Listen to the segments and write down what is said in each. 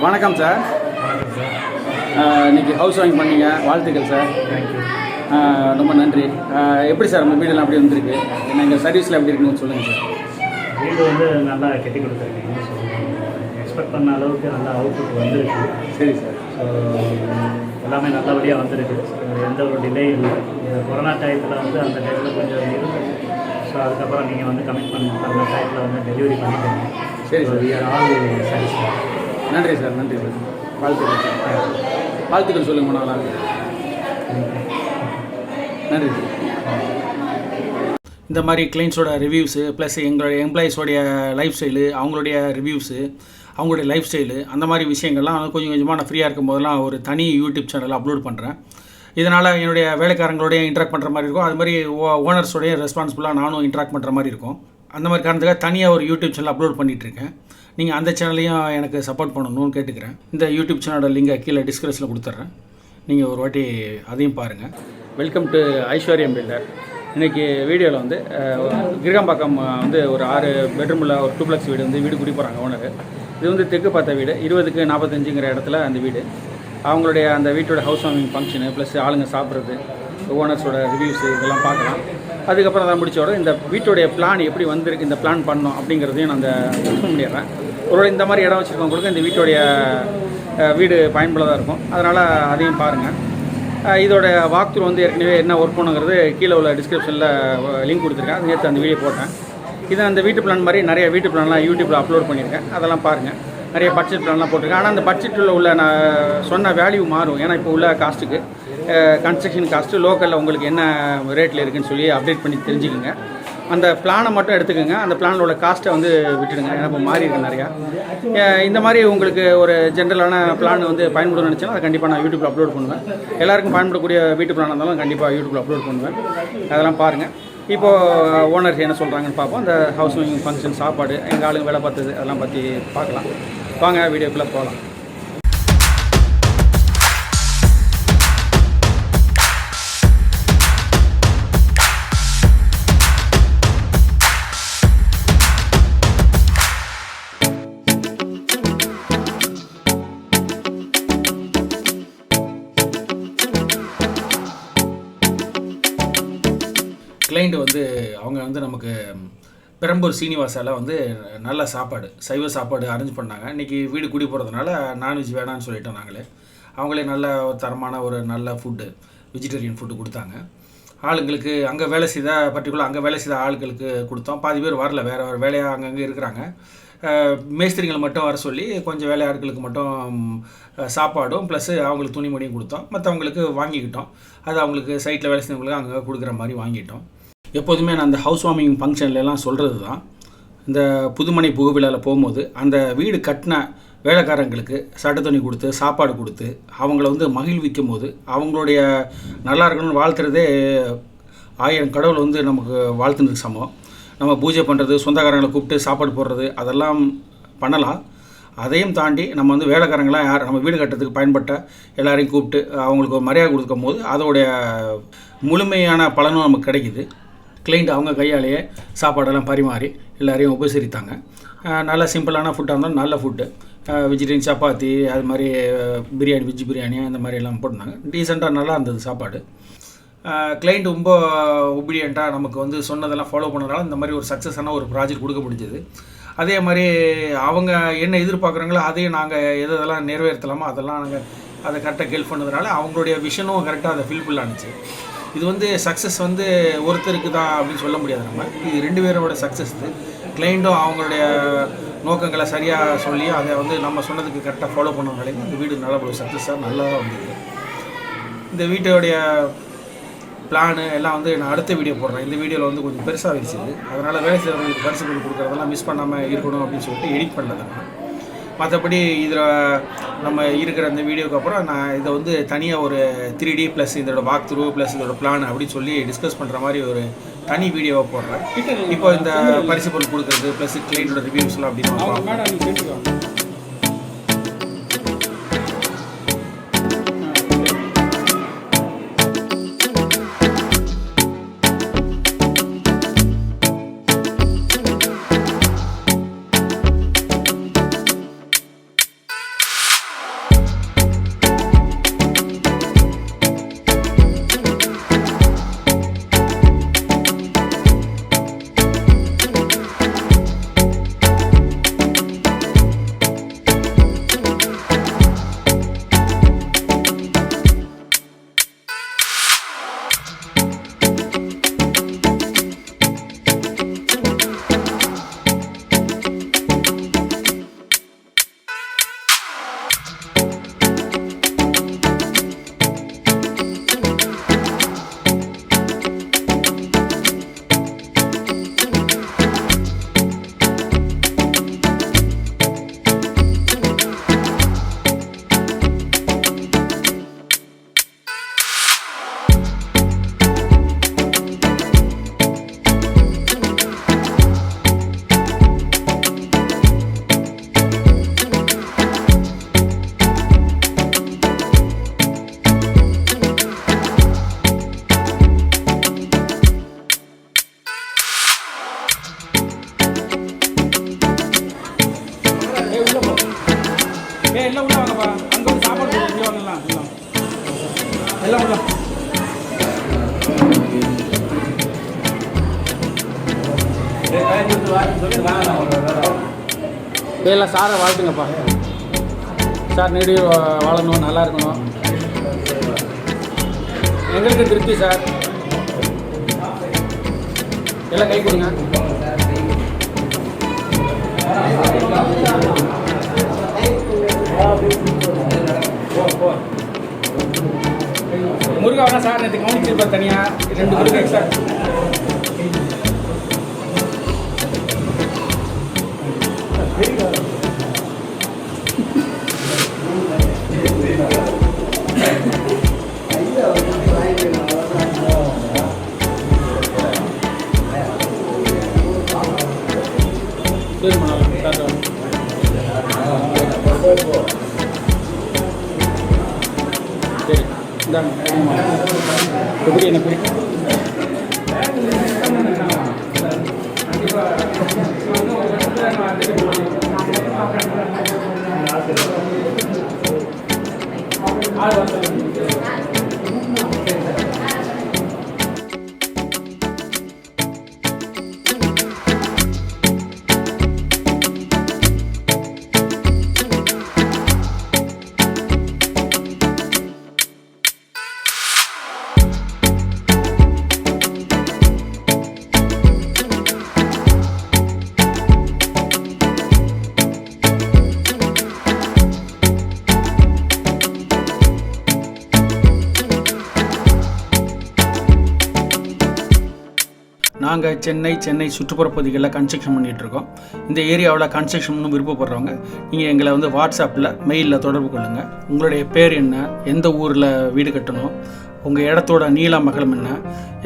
வணக்கம் சார். வணக்கம் சார். இன்றைக்கி ஹவுஸ் வாங்கிங் பண்ணீங்க, வாழ்த்துக்கள் சார். தேங்க்யூ. ரொம்ப நன்றி. எப்படி சார் உங்கள் வீடெல்லாம் எப்படி வந்திருக்கு? எங்கள் சர்வீஸில் எப்படி இருக்குன்னு சொல்லுங்கள் சார். வீடு வந்து நல்லா கட்டி கொடுத்துருக்கீங்க. ஸோ எக்ஸ்பெக்ட் பண்ண அளவுக்கு நல்லா அவுட்புட் வந்திருக்கு. சரி சார். ஸோ எல்லாமே நல்லபடியாக வந்திருக்கு. எந்த ஒரு டிலே இல்லை. இந்த கொரோனா டயத்தில் வந்து அந்த டயத்தில் கொஞ்சம் இருந்தது. ஸோ அதுக்கப்புறம் நீங்கள் வந்து கமிட்மெண்ட் பண்ண டயத்தில் வந்து டெலிவரி பண்ணிட்டீங்க. சரி sir. We are all satisfied. நன்றி சார், நன்றி சார். வாழ்த்துக்கள் சார். வாழ்த்துக்கள் சொல்லுங்கள் நல்லா. நன்றி சார். இந்த மாதிரி கிளைண்ட்ஸோட ரிவ்யூஸு ப்ளஸ் எங்களுடைய எம்ப்ளாயீஸோடைய லைஃப் ஸ்டைலு, அவங்களுடைய ரிவ்யூஸு, அவங்களுடைய லைஃப் ஸ்டைலு, அந்த மாதிரி விஷயங்கள்லாம் கொஞ்சம் கொஞ்சமாக நான் ஃப்ரீயாக இருக்கும் போதெல்லாம் ஒரு தனி யூடியூப் சேனலில் அப்லோட் பண்ணுறேன். இதனால் என்னுடைய வேலைக்காரங்களோடைய இன்ட்ராக்ட் பண்ணுற மாதிரி இருக்கும். அது மாதிரி ஓனர்ஸோடைய ரெஸ்பான்சிபிளாக நானும் இன்ட்ராக்ட் பண்ணுற மாதிரி இருக்கும். அந்த மாதிரி காரணத்துக்காக தனியாக ஒரு யூடியூப் சேனல் அப்லோட் பண்ணிகிட்ருக்கேன். நீங்கள் அந்த சேனலையும் எனக்கு சப்போர்ட் பண்ணணும்னு கேட்டுக்கிறேன். இந்த யூடியூப் சேனலோட லிங்கை கீழே டிஸ்கிரிப்ஷனில் கொடுத்துட்றேன். நீங்கள் ஒரு வாட்டி அதையும் பாருங்கள். வெல்கம் டு ஐஸ்வர்யம் பில்டர். இன்றைக்கி வீடியோவில் வந்து கிரகம்பாக்கம் வந்து ஒரு 6 பெட்ரூமில் ஒரு டூப்ளெக்ஸ் வீடு வந்து வீடு குடி போகிறாங்க ஓனர். இது வந்து தெற்கு பார்த்த வீடு, 20க்கு 45ங்கிற இடத்துல அந்த வீடு. அவங்களுடைய அந்த வீட்டோட ஹவுஸ் வார்மிங் ஃபங்க்ஷனு ப்ளஸ் ஆளுங்க சாப்பிட்றது, ஓனர்ஸோட ரிவ்யூஸு இதெல்லாம் பார்க்கலாம். அதுக்கப்புறம் அதை முடிச்சோட இந்த வீட்டுடைய பிளான் எப்படி வந்திருக்கு, இந்த பிளான் பண்ணோம் அப்படிங்கிறதையும் நான் அந்த பண்ணிடுறேன். ஒரு இந்த மாதிரி இடம் வச்சுருக்கவங்களுக்கு இந்த வீட்டுடைய வீடு பயன்படுதாக இருக்கும். அதனால் அதையும் பாருங்கள். இதோட வாக்த்ரூ வந்து ஏற்கனவே என்ன ஒர்க் பண்ணுங்கிறது கீழே உள்ள டிஸ்கிரிப்ஷனில் லிங்க் கொடுத்துருக்கேன். அது நேற்று அந்த வீடியோ போட்டேன். இது அந்த வீட்டு பிளான் மாதிரி நிறைய வீட்டு பிளான்லாம் யூடியூப்பில் அப்லோட் பண்ணியிருக்கேன். அதெல்லாம் பாருங்கள். நிறைய பட்ஜெட் பிளான்லாம் போட்டிருக்கேன். ஆனால் அந்த பட்ஜெட்டில் உள்ள நான் சொன்ன வேல்யூ மாறும். ஏன்னா இப்போ உள்ள காஸ்ட்டுக்கு கன்ஸ்ட்ரக்ஷன் காஸ்ட்டு லோக்கலில் உங்களுக்கு என்ன ரேட்டில் இருக்குதுன்னு சொல்லி அப்டேட் பண்ணி தெரிஞ்சுக்கோங்க. அந்த பிளானை மட்டும் எடுத்துக்கோங்க. அந்த பிளானோட காஸ்ட்டை வந்து விட்டுடுங்க. ஏன்னா இப்போ மாறி இருக்கு நிறையா. இந்த மாதிரி உங்களுக்கு ஒரு ஜென்ரலான பிளான் வந்து பயன்படும் நினச்சேன்னா அதை கண்டிப்பாக நான் யூடியூப்பில் அப்லோட் பண்ணுவேன். எல்லாருக்கும் பயன்படக்கூடிய வீட்டு பிளான் இருந்தாலும் கண்டிப்பாக யூடியூப்பில் அப்லோட் பண்ணுவேன். அதெல்லாம் பாருங்கள். இப்போது ஓனர்ஸ் என்ன சொல்கிறாங்கன்னு பார்ப்போம். அந்த ஹவுஸ் வார்மிங் ஃபங்க்ஷன், சாப்பாடு, எங்கள் ஆளுங்க வேலை பார்த்தது அதெல்லாம் பற்றி பார்க்கலாம். வாங்க வீடியோக்குள்ளே போகலாம். கிளைண்ட் வந்து அவங்க வந்து நமக்கு பெரம்பூர் சீனிவாசாவில் வந்து நல்ல சாப்பாடு, சைவ சாப்பாடு அரேஞ்ச் பண்ணாங்க. இன்றைக்கி வீடு குடி போகிறதுனால நான்வெஜ் வேணான்னு சொல்லிட்டோம் நாங்களே. அவங்களே நல்ல ஒரு தரமான ஒரு நல்ல ஃபுட்டு, வெஜிடேரியன் ஃபுட்டு கொடுத்தாங்க. ஆளுங்களுக்கு அங்கே வேலை செய்த பர்டிகுலர் அங்கே வேலை செய்த ஆளுங்களுக்கு கொடுத்தோம். பாதி பேர் வரல, வேறு வேறு வேலையாக அங்கங்கே இருக்கிறாங்க. மேஸ்திரிங்களை மட்டும் வர சொல்லி கொஞ்சம் வேலையாட்களுக்கு மட்டும் சாப்பாடும் ப்ளஸ்ஸு அவங்களுக்கு துணிமணியும் கொடுத்தோம். மற்றவங்களுக்கு வாங்கிக்கிட்டோம். அது அவங்களுக்கு சைட்டில் வேலை செய்யறவங்களுக்கு அங்கே கொடுக்குற மாதிரி வாங்கிட்டோம். எப்போதுமே நான் அந்த ஹவுஸ் வார்மிங் ஃபங்க்ஷன்லாம் சொல்கிறது தான், இந்த புதுமனை புகுவிழாவில் போகும்போது அந்த வீடு கட்டின வேலைக்காரங்களுக்கு சட்டை துணி கொடுத்து சாப்பாடு கொடுத்து அவங்கள வந்து மகிழ்விக்கும் போது அவங்களுடைய நல்லா இருக்கணும்னு வாழ்த்துறதே 1000 கடவுள் வந்து நமக்கு வாழ்த்துனதுக்கு சமம். நம்ம பூஜை பண்ணுறது, சொந்தக்காரங்களை கூப்பிட்டு சாப்பாடு போடுறது அதெல்லாம் பண்ணலாம். அதையும் தாண்டி நம்ம வந்து வேலைக்காரங்களாம் யார் நம்ம வீடு கட்டுறதுக்கு பயன்பட்ட எல்லாரையும் கூப்பிட்டு அவங்களுக்கு ஒரு மரியாதை கொடுக்கும் போது அதோடைய முழுமையான பலனும் நமக்கு கிடைக்கிது. கிளைண்ட் அவங்க கையாலேயே சாப்பாடெல்லாம் பரிமாறி எல்லாரையும் உபசரித்தாங்க. நல்ல சிம்பிளான ஃபுட்டாக இருந்தாலும் நல்ல ஃபுட்டு, வெஜிடேரியன் சப்பாத்தி, அது மாதிரி பிரியாணி, வெஜ் பிரியாணி அந்த மாதிரி எல்லாம் போட்டிருந்தாங்க. டீசெண்டாக நல்லா இருந்தது சாப்பாடு. கிளைண்ட் ரொம்ப ஒபீடியண்ட்டாக நமக்கு வந்து சொன்னதெல்லாம் ஃபாலோ பண்ணதுனால இந்த மாதிரி ஒரு சக்ஸஸான ஒரு ப்ராஜெக்ட் கொடுக்க முடிஞ்சது. அதே மாதிரி அவங்க என்ன எதிர்பார்க்குறாங்களோ அதையும் நாங்கள் எதெல்லாம் நிறைவேற்றலாமோ அதெல்லாம் நாங்கள் அதை கரெக்டாக ஹெல்ப் பண்ணதுனால அவங்களுடைய விஷனும் கரெக்டாக அதை ஃபில்ஃபுல் ஆனிச்சு. இது வந்து சக்ஸஸ் வந்து ஒருத்தருக்கு தான் அப்படின்னு சொல்ல முடியாது. நம்ம இது 2 பேரோட சக்ஸஸ். கிளைண்ட்டும் அவங்களுடைய நோக்கங்களை சரியாக சொல்லி அதை வந்து நம்ம சொன்னதுக்கு கரெக்டாக ஃபாலோ பண்ணனாலே இந்த வீடு நல்ல ஒரு சக்ஸஸாக நல்லா வந்தது. இந்த வீட்டோடைய பிளானு எல்லாம் வந்து நான் அடுத்த வீடியோ போடுறேன். இந்த வீடியோவில் வந்து கொஞ்சம் பெருசாக வச்சுது. அதனால் வேலை செய்கிறவங்களுக்கு பரிசு கொடுக்குறதெல்லாம் மிஸ் பண்ணாமல் இருக்கணும் அப்படின்னு சொல்லிட்டு எடிட் பண்ணது. மற்றபடி இதில் நம்ம இருக்கிற அந்த வீடியோக்கு அப்புறம் நான் இதை வந்து தனியாக ஒரு 3D ப்ளஸ் இதோட வாக் த்ரூ ப்ளஸ் இதோட பிளான் அப்படின்னு சொல்லி டிஸ்கஸ் பண்ணுற மாதிரி ஒரு தனி வீடியோவாக போடுறேன். இப்போ இந்த பரிசு பொருள் கொடுக்குறது ப்ளஸ் கிளைண்டோட ரிவ்யூஸ்லாம் அப்படின்னு எல்லாம் எல்லாம் சாரை வாழ்த்துங்கப்பா. சார் நீடி வாழணும், நல்லா இருக்கணும். எங்களுக்கு திருப்தி சார். எல்லாம் கை கொடுங்க. முருகா வேணா சார், நேற்று கவனிச்சிருப்பா தனியாக 2 முருகா எக்ஸ்ட்ரா. சரி இந்தாங்க எப்படி என்ன பிடிக்கும். நாங்கள் சென்னை சுற்றுப்புற பகுதிகளில் கன்ஸ்ட்ரக்ஷன் பண்ணிகிட்ருக்கோம். இந்த ஏரியாவில் கன்ஸ்ட்ரக்ஷன் விருப்பப்படுறவங்க நீங்கள் எங்களை வந்து வாட்ஸ்அப்பில் மெயிலில் தொடர்பு கொள்ளுங்கள். உங்களுடைய பேர் என்ன, எந்த ஊரில் வீடு கட்டணும், உங்கள் இடத்தோட நீளம் அகலம் என்ன,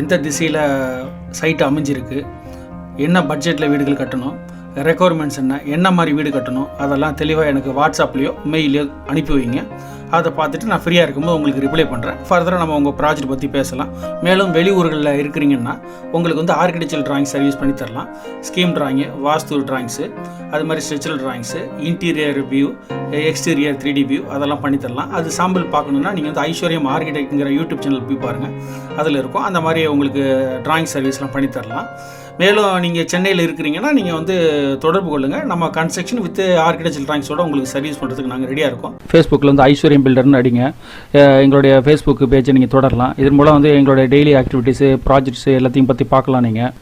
எந்த திசையில் சைட்டு அமைஞ்சிருக்கு, என்ன பட்ஜெட்டில் வீடுகள் கட்டணும், ரெக்குவயர்மெண்ட்ஸ் என்ன மாதிரி வீடு கட்டணும், அதெல்லாம் தெளிவாக எனக்கு வாட்ஸ்அப்லேயோ மெயிலையோ அனுப்பி வைங்க. அதை பார்த்துட்டு நான் ஃப்ரீயாக இருக்கும்போது உங்களுக்கு ரிப்ளை பண்ணுறேன். ஃபர்தராக நம்ம உங்கள் ப்ராஜெக்ட் பற்றி பேசலாம். மேலும் வெளியூர்களில் இருக்கிறீங்கன்னா உங்களுக்கு வந்து ஆர்கிடெக்சரல் ட்ராயிங் சர்வீஸ் பண்ணி தரலாம். ஸ்கீம் ட்ராயிங்கு, வாஸ்து ட்ராயிங்ஸு, அது மாதிரி structural drawings, interior view, exterior 3D view அதெல்லாம் பண்ணி தரலாம். அது சாம்பிள் பார்க்கணுன்னா நீங்கள் வந்து ஐஸ்வர்யம் ஆர்கிடெக்ட்ங்கிற யூடியூப் சேனல் போய் பாருங்கள், அதில் இருக்கும். அந்த மாதிரி உங்களுக்கு ட்ராயிங் சர்வீஸ்லாம் பண்ணி தரலாம். மேலும் நீங்கள் சென்னையில் இருக்கிறீங்கன்னா நீங்கள் வந்து தொடர்பு கொள்ளுங்கள். நம்ம கன்ஸ்ட்ரக்ஷன் வித் ஆர்கிடெக்சரல் ட்ராயிங்ஸோட உங்களுக்கு சர்வீஸ் பண்ணுறதுக்கு நாங்கள் ரெடியாக இருக்கோம். ஃபேஸ்புக்கில் வந்து ஐஸ்வர்யம் பில்டர்னு அடிங்க, எங்களுடைய ஃபேஸ்புக் பேஜை நீங்கள் தொடரலாம். இதன் மூலம் வந்து எங்களுடைய டெய்லி ஆக்டிவிட்டீஸு, ப்ராஜெக்ட்ஸு எல்லாத்தையும் பற்றி பார்க்கலாம் நீங்கள்.